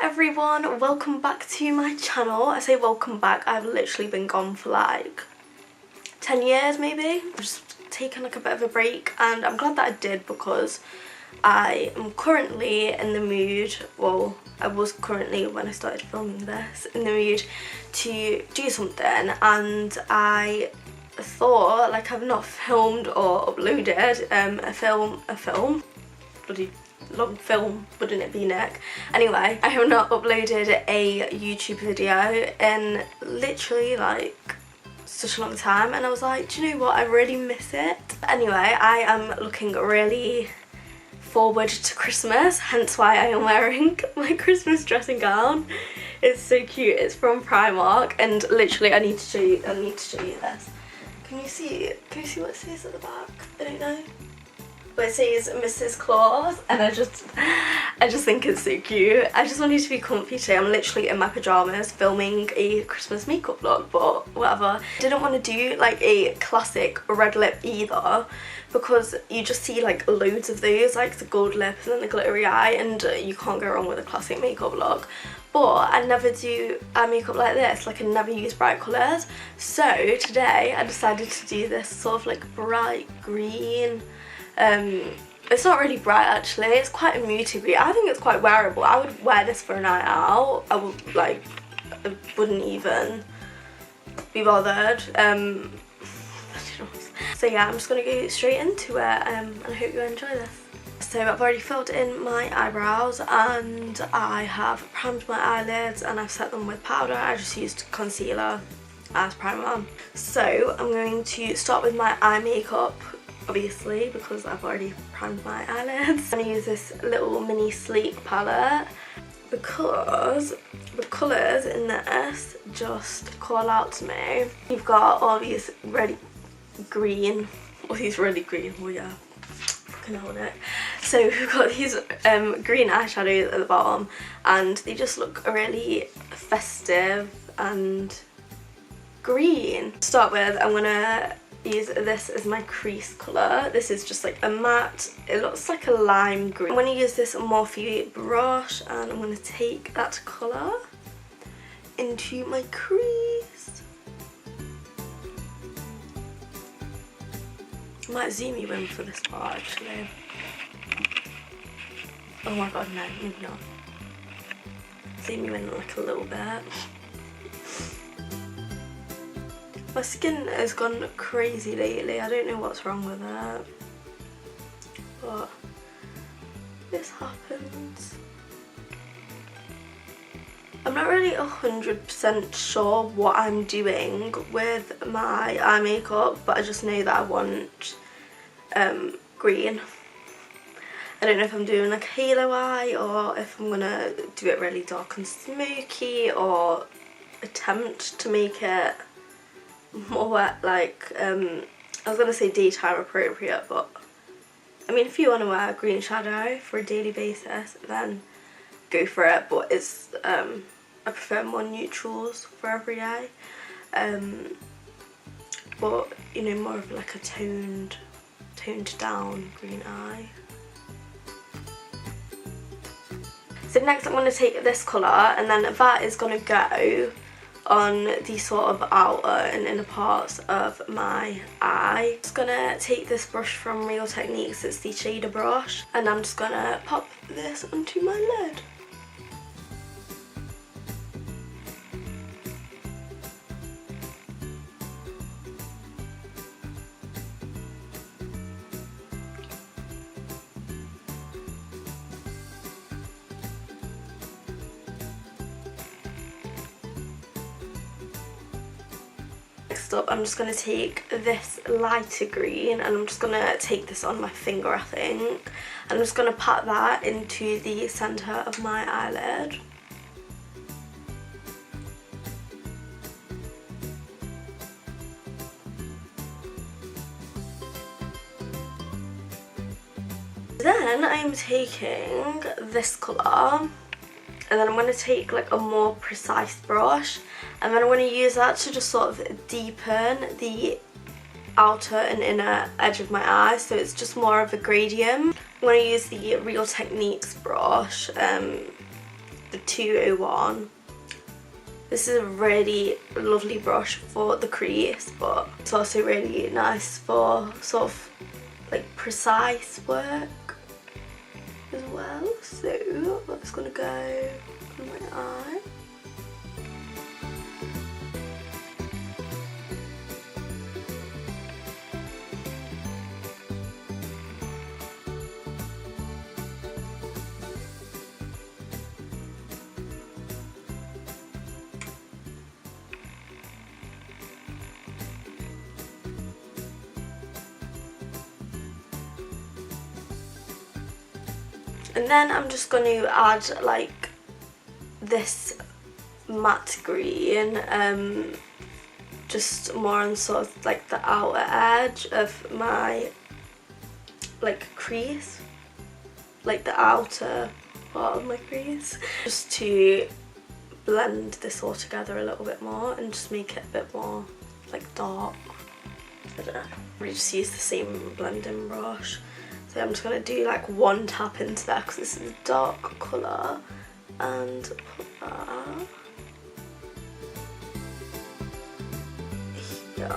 everyone, welcome back to my channel. I say welcome back, I've literally been gone for like 10 years maybe. I've just taken like a bit of a break and I'm glad that I did because I am currently in the mood, well I was currently when I started filming this, in the mood to do something, and I thought like I've not filmed or uploaded a film, bloody long film, wouldn't it be, Nick? Anyway, I have not uploaded a YouTube video in literally like such a long time, and I was like, do you know what, I really miss it. Anyway, I am looking really forward to Christmas, hence why I am wearing my Christmas dressing gown. It's so cute, it's from Primark, and literally I need to show you this. Can you see what it says at the back? I don't know. But it says Mrs. Claus, and I just think it's so cute. I just wanted to be comfy today. I'm literally in my pyjamas filming a Christmas makeup vlog, but whatever. I didn't want to do like a classic red lip either, because you just see like loads of those, like the gold lip and then the glittery eye, and you can't go wrong with a classic makeup vlog. But I never do eye makeup like this, like I never use bright colours. So today I decided to do this sort of like bright green. It's not really bright actually, it's quite a muted green. I think it's quite wearable. I would wear this for a night out. I wouldn't even be bothered. So yeah, I'm just gonna go straight into it, and I hope you enjoy this. So I've already filled in my eyebrows and I have primed my eyelids and I've set them with powder. I just used concealer as primer. So I'm going to start with my eye makeup, obviously, because I've already primed my eyelids. I'm going to use this little mini sleek palette because the colours in this just call out to me. You've got all these really green, oh yeah, fucking hold it. So we've got these green eyeshadows at the bottom and they just look really festive and green. To start with, I'm gonna use this as my crease colour. This is just like a matte, it looks like a lime green. I'm going to use this Morphe brush and I'm going to take that colour into my crease. I might zoom you in for this part actually. Oh my god, no, maybe not. Zoom you in like a little bit. My skin has gone crazy lately, I don't know what's wrong with it, but this happens. I'm not really 100% sure what I'm doing with my eye makeup, but I just know that I want green. I don't know if I'm doing like a halo eye or if I'm gonna do it really dark and smoky or attempt to make it more wet, like I was gonna say daytime appropriate, but I mean if you want to wear green shadow for a daily basis then go for it, but it's I prefer more neutrals for every day, but you know, more of like a toned down green eye. So next I'm going to take this colour and then that is going to go on the sort of outer and inner parts of my eye. I'm just going to take this brush from Real Techniques, it's the shader brush, and I'm just going to pop this onto my lid. Next up, I'm just going to take this lighter green and I'm just going to take this on my finger, I think. I'm just going to pat that into the centre of my eyelid. Then I'm taking this colour and then I'm going to take like a more precise brush and then I'm going to use that to just sort of deepen the outer and inner edge of my eye, so it's just more of a gradient. I'm going to use the Real Techniques brush the 201. This is a really lovely brush for the crease, but it's also really nice for sort of like precise work as well. So that's gonna go on my eye. And then I'm just going to add like this matte green, just more on sort of like the outer edge of my like crease, like the outer part of my crease, just to blend this all together a little bit more and just make it a bit more like dark. I don't know, we just use the same blending brush. So I'm just going to do like one tap into there because this is a dark colour, and put that here.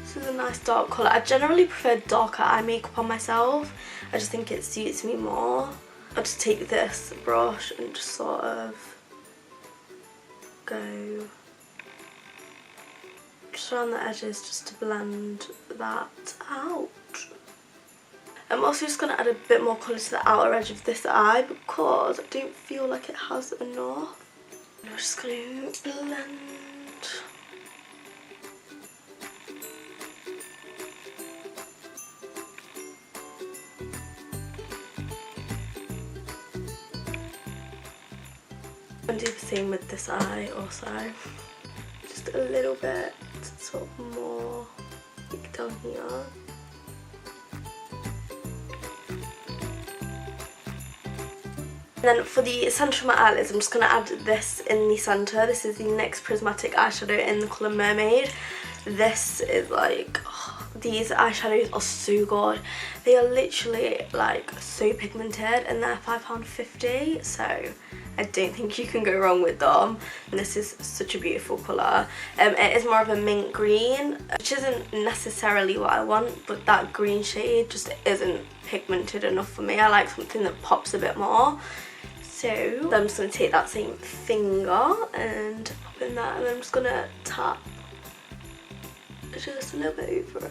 This is a nice dark colour. I generally prefer darker eye makeup on myself. I just think it suits me more. I'll just take this brush and just sort of go just around the edges just to blend that out. I'm also just going to add a bit more colour to the outer edge of this eye because I don't feel like it has enough. I'm just going to blend. And do the same with this eye also. Just a little bit sort of more like down here. And then for the centre of my eyelids, I'm just going to add this in the centre. This is the NYX Prismatic eyeshadow in the colour Mermaid. This is like, oh, these eyeshadows are so good. They are literally like so pigmented and they're £5.50, so I don't think you can go wrong with them. And this is such a beautiful colour. It is more of a mint green, which isn't necessarily what I want, but that green shade just isn't pigmented enough for me. I like something that pops a bit more. So I'm just going to take that same finger and pop in that, and I'm just going to tap just a little bit over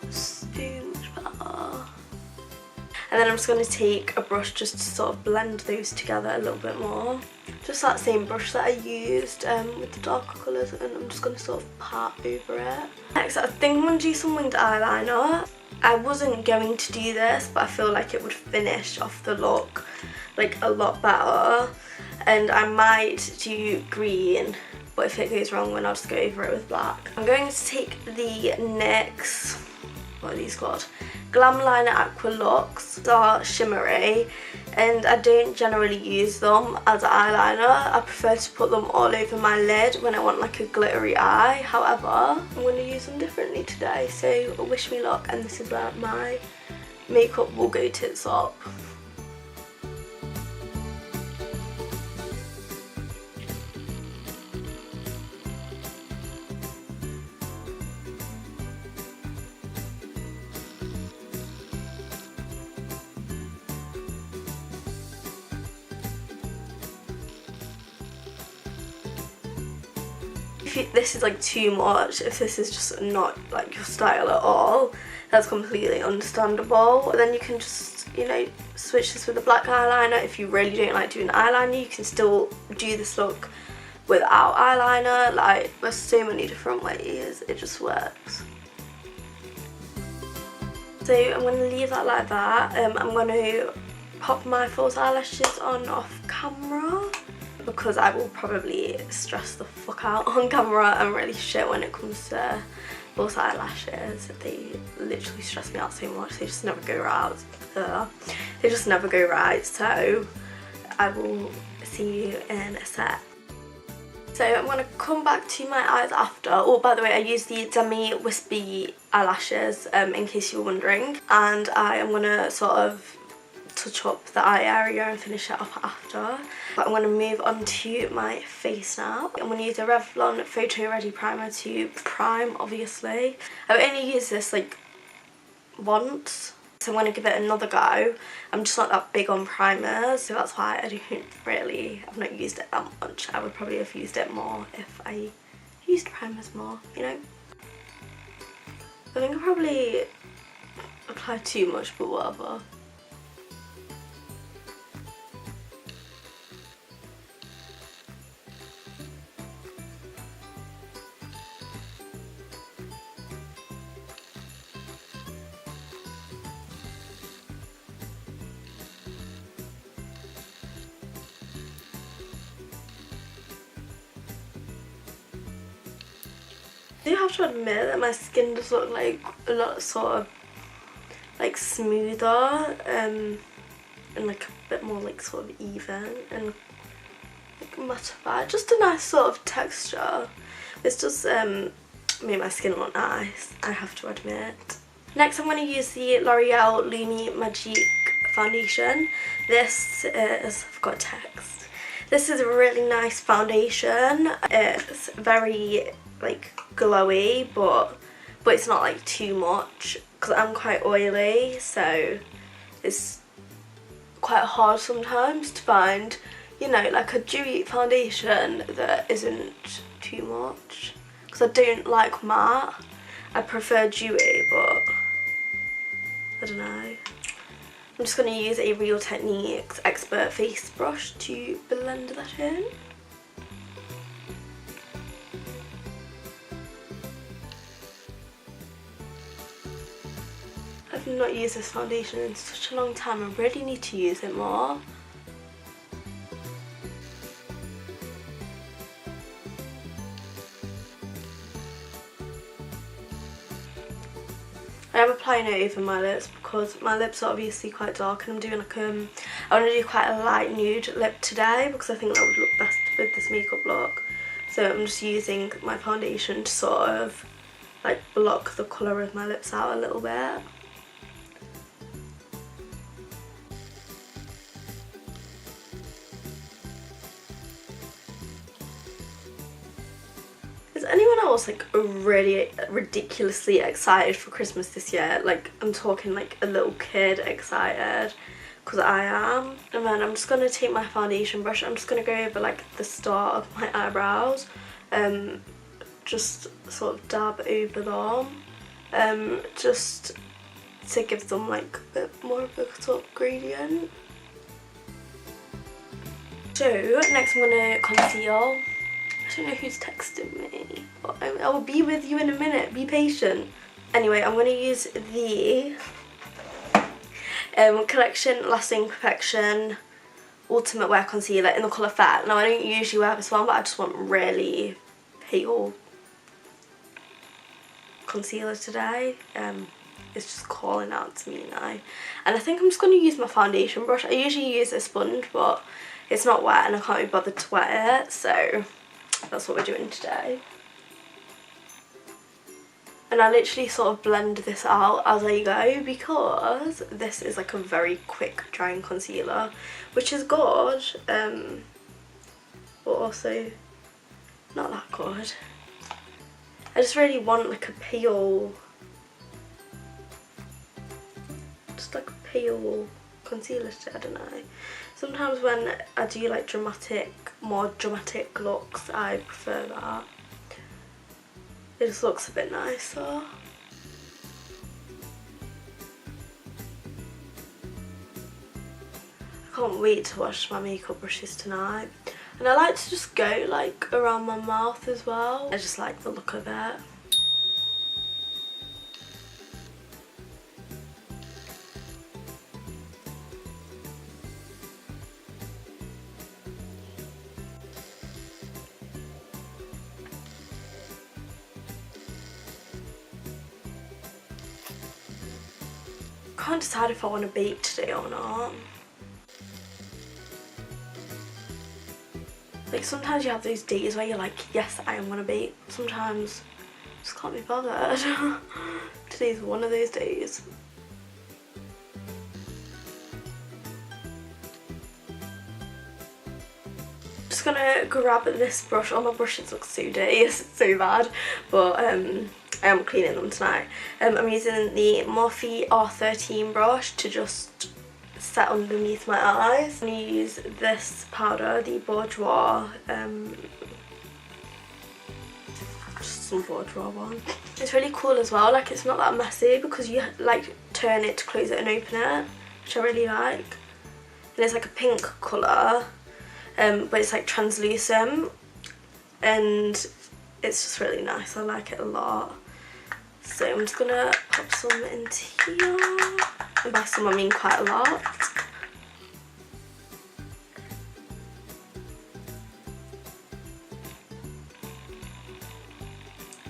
it. So much better. And then I'm just going to take a brush just to sort of blend those together a little bit more. Just that same brush that I used with the darker colours, and I'm just going to sort of pat over it. Next, I think I'm going to do some winged eyeliner. I wasn't going to do this, but I feel like it would finish off the look like a lot better. And I might do green, but if it goes wrong then I'll just go over it with black. I'm going to take the NYX, what are these called? Glam Liner Aqua Lux. These are shimmery and I don't generally use them as an eyeliner. I prefer to put them all over my lid when I want like a glittery eye. However, I'm going to use them differently today, so wish me luck, and this is where my makeup will go tits up. If this is like too much, if this is just not like your style at all, that's completely understandable. But then you can just, you know, switch this with a black eyeliner. If you really don't like doing eyeliner, you can still do this look without eyeliner. Like, there's so many different ways, it just works. So I'm going to leave that like that. I'm going to pop my false eyelashes on off camera, because I will probably stress the fuck out on camera. I'm really shit when it comes to false eyelashes. They literally stress me out so much. They just never go right. They just never go right. So I will see you in a sec. So I'm going to come back to my eyes after. Oh, by the way, I used the Demi Wispy eyelashes, in case you were wondering, and I am going to sort of touch up the eye area and finish it up after. But I'm going to move on to my face now. I'm going to use a Revlon Photo Ready Primer to prime, obviously. I've only used this like once, so I'm going to give it another go. I'm just not that big on primers, so that's why I've not used it that much. I would probably have used it more if I used primers more, you know. I think I probably applied too much, but whatever. I do have to admit that my skin does look like a lot sort of like smoother, and like a bit more like sort of even and like mattified. Just a nice sort of texture. It's just made my skin look nice, I have to admit. Next I'm going to use the L'Oreal Lumi Magique foundation. This is, I've got text. This is a really nice foundation. It's very like glowy, but it's not like too much because I'm quite oily, so it's quite hard sometimes to find, you know, like a dewy foundation that isn't too much, because I don't like matte. I prefer dewy, but I don't know. I'm just going to use a Real Techniques Expert Face Brush to blend that in. I've not used this foundation in such a long time. I really need to use it more. I am applying it over my lips because my lips are obviously quite dark, and I'm doing like I want to do quite a light nude lip today because I think that would look best with this makeup look. So I'm just using my foundation to sort of like block the colour of my lips out a little bit. Is anyone else like really ridiculously excited for Christmas this year? Like, I'm talking like a little kid excited, because I am. And then I'm just going to take my foundation brush, I'm just going to go over like the start of my eyebrows, just sort of dab over them, just to give them like a bit more of a sort of gradient. So next I'm going to conceal. I don't know who's texting me, but I will be with you in a minute, be patient. Anyway, I'm going to use the Collection Lasting Perfection Ultimate Wear Concealer in the colour Fat. Now I don't usually wear this one, but I just want really pale concealer today. It's just calling out to me now. And I think I'm just going to use my foundation brush. I usually use a sponge, but it's not wet and I can't be bothered to wet it, so that's what we're doing today. And I literally sort of blend this out as I go because this is like a very quick drying concealer, which is good, but also not that good. I just really want like a pale, just like a pale concealer today, I don't know. Sometimes when I do like more dramatic looks, I prefer that. It just looks a bit nicer. I can't wait to wash my makeup brushes tonight. And I like to just go like around my mouth as well. I just like the look of it. I can't decide if I want to bake today or not. Like sometimes you have those days where you're like, yes, I am going to bake. Sometimes I just can't be bothered to Today's one of those days. Just gonna grab this brush. All my brushes look so dirty, it's so bad, but I am cleaning them tonight. I'm using the Morphe R13 brush to just set underneath my eyes. I'm gonna use this powder, the Bourjois, just some Bourjois one. It's really cool as well, like it's not that messy because you like turn it to close it and open it, which I really like. And it's like a pink colour. But it's like translucent and it's just really nice. I like it a lot. So I'm just gonna pop some into here. And by some I mean quite a lot.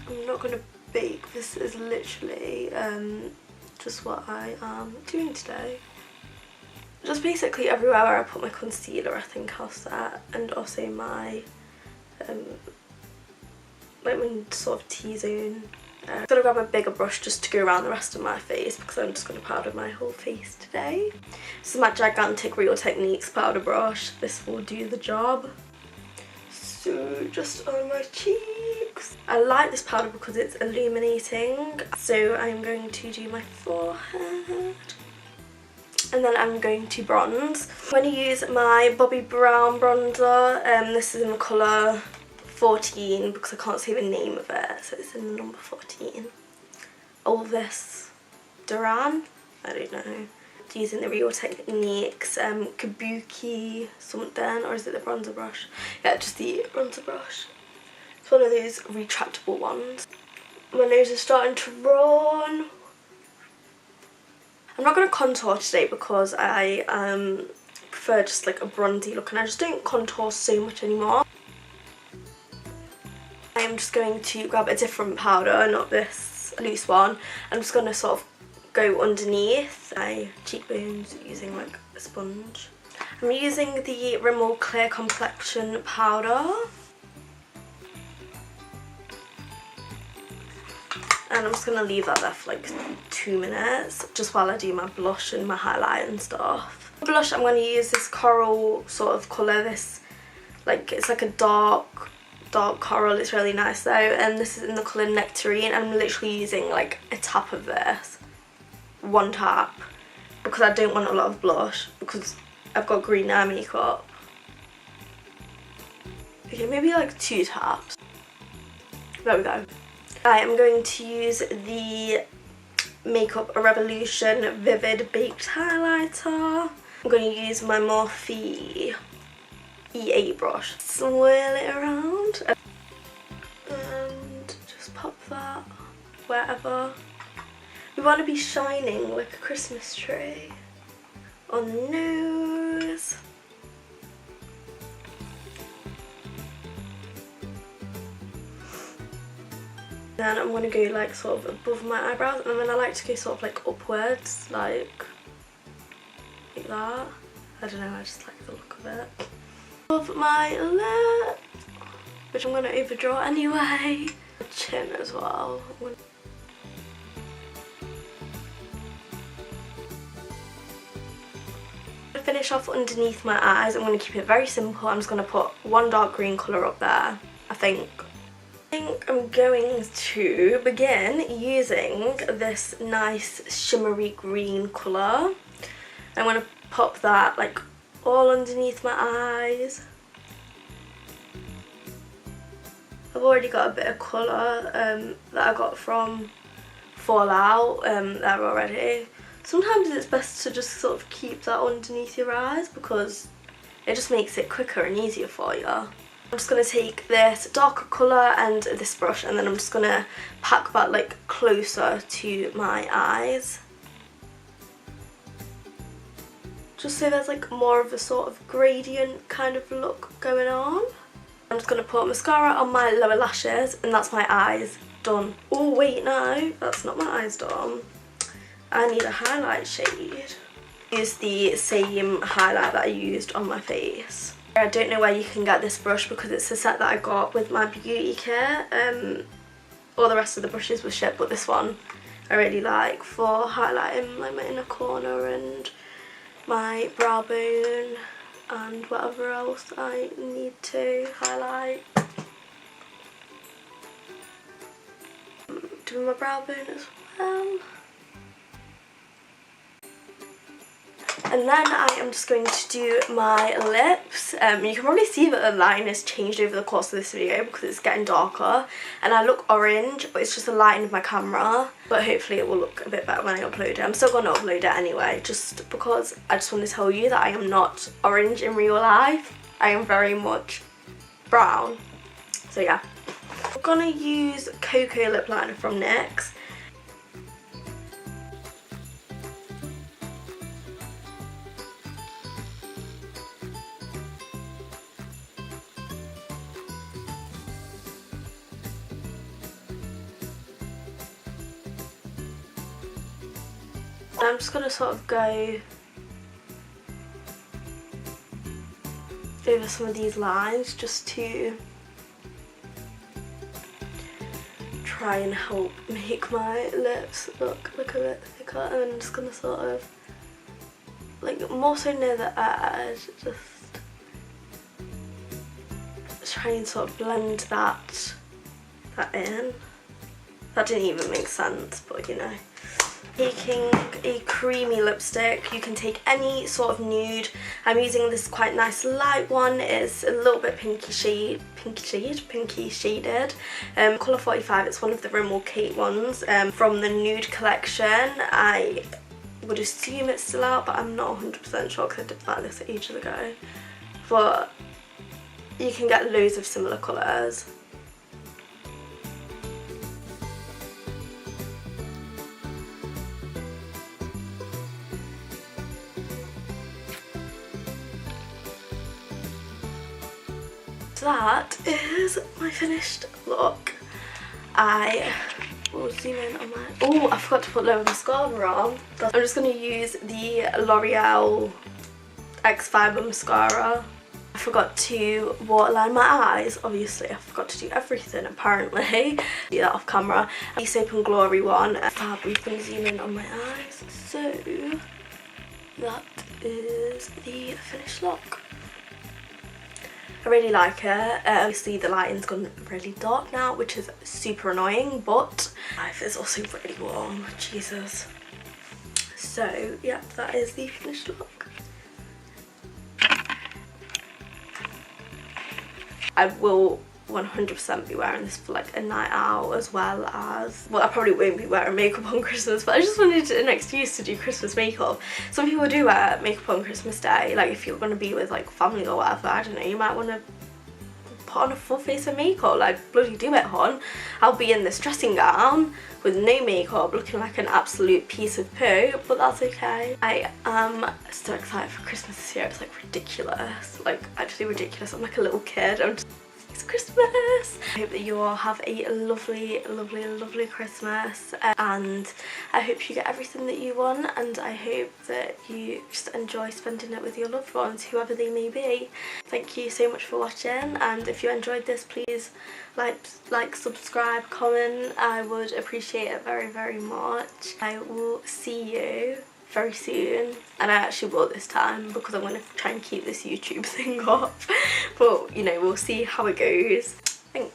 I'm not gonna bake. This is literally just what I am doing today. Just basically everywhere where I put my concealer I think I'll set, and also my like my sort of T-zone. I'm gonna grab a bigger brush just to go around the rest of my face because I'm just gonna powder my whole face today. This is my gigantic Real Techniques powder brush. This will do the job. So just on my cheeks. I like this powder because it's illuminating. So I'm going to do my forehead. And then I'm going to bronze. I'm going to use my Bobbi Brown bronzer. This is in the colour 14 because I can't see the name of it, so it's in the number 14. All this Duran, I don't know. Using the Real Techniques Kabuki something, or is it the bronzer brush? Yeah, just the bronzer brush. It's one of those retractable ones. My nose is starting to run. I'm not going to contour today because I prefer just like a bronzy look and I just don't contour so much anymore. I'm just going to grab a different powder, not this loose one. I'm just going to sort of go underneath my cheekbones using like a sponge. I'm using the Rimmel Clear Complexion powder. And I'm just going to leave that there for like 2 minutes, just while I do my blush and my highlight and stuff. For blush I'm going to use this coral sort of colour, this, like, it's like a dark coral, it's really nice though, and this is in the colour Nectarine. I'm literally using like a tap of this, 1 tap, because I don't want a lot of blush, because I've got green eye makeup. Okay, maybe like 2 taps. There we go. I'm going to use the Makeup Revolution Vivid Baked Highlighter. I'm going to use my Morphe E8 brush. Swirl it around and just pop that wherever. We want to be shining like a Christmas tree. On the nose. Then I'm going to go like sort of above my eyebrows, and then I like to go sort of like upwards, like that. I don't know, I just like the look of it. Above my lip, which I'm going to overdraw anyway. Chin as well. To finish off underneath my eyes, I'm going to keep it very simple. I'm just going to put 1 dark green colour up there, I think I'm going to begin using this nice shimmery green colour. I'm going to pop that like all underneath my eyes. I've already got a bit of colour that I got from Fallout there already. Sometimes it's best to just sort of keep that underneath your eyes because it just makes it quicker and easier for you. I'm just going to take this darker colour and this brush, and then I'm just going to pack that like closer to my eyes. Just so there's like more of a sort of gradient kind of look going on. I'm just going to put mascara on my lower lashes, and that's my eyes done. Oh wait, no, that's not my eyes done. I need a highlight shade. Use the same highlight that I used on my face. I don't know where you can get this brush because it's a set that I got with my beauty kit. All the rest of the brushes were shit, but this one I really like for highlighting like my inner corner and my brow bone and whatever else I need to highlight. Doing my brow bone as well. And then I am just going to do my lips. You can probably see that the line has changed over the course of this video because it's getting darker and I look orange, but it's just the lighting of my camera. But hopefully it will look a bit better when I upload it. I'm still going to upload it anyway, just because I just want to tell you that I am not orange in real life. I am very much brown. So yeah. I'm going to use Cocoa lip liner from NYX. I'm just going to sort of go over some of these lines just to try and help make my lips look a bit thicker, and then I'm just going to sort of, like, more so near the edge, just try and sort of blend that in. That didn't even make sense, but you know. Taking a creamy lipstick, you can take any sort of nude. I'm using this quite nice light one. It's a little bit pinky shaded. Colour 45, it's one of the Rimmel Kate ones from the nude collection. I would assume it's still out, but I'm not 100% sure because I did buy this ages ago. But you can get loads of similar colours. So that is my finished look. I will zoom in on my... Oh, I forgot to put lower mascara on. I'm just going to use the L'Oreal X Fiber mascara. I forgot to waterline my eyes. Obviously, I forgot to do everything apparently. Do that off camera. The Soap and Glory one. Fab, we can zoom in on my eyes. So that is the finished look. I really like it. Obviously the lighting's gone really dark now, which is super annoying, but life is also really warm, Jesus. So yeah, that is the finished look. I will 100% be wearing this for like a night out, as well as, well, I probably won't be wearing makeup on Christmas, but I just wanted an excuse to do Christmas makeup. Some people do wear makeup on Christmas Day, like if you're going to be with like family or whatever, I don't know, you might want to put on a full face of makeup, like bloody do it, hon. I'll be in this dressing gown with no makeup looking like an absolute piece of poo, but that's okay. I am so excited for Christmas this year, it's like ridiculous, like actually ridiculous. I'm like a little kid. It's Christmas! I hope that you all have a lovely, lovely, lovely Christmas, and I hope you get everything that you want, and I hope that you just enjoy spending it with your loved ones, whoever they may be. Thank you so much for watching, and if you enjoyed this, please like, subscribe, comment. I would appreciate it very, very much. I will see you very soon, and I actually will this time because I'm going to try and keep this YouTube thing up, but you know, we'll see how it goes. Thank you.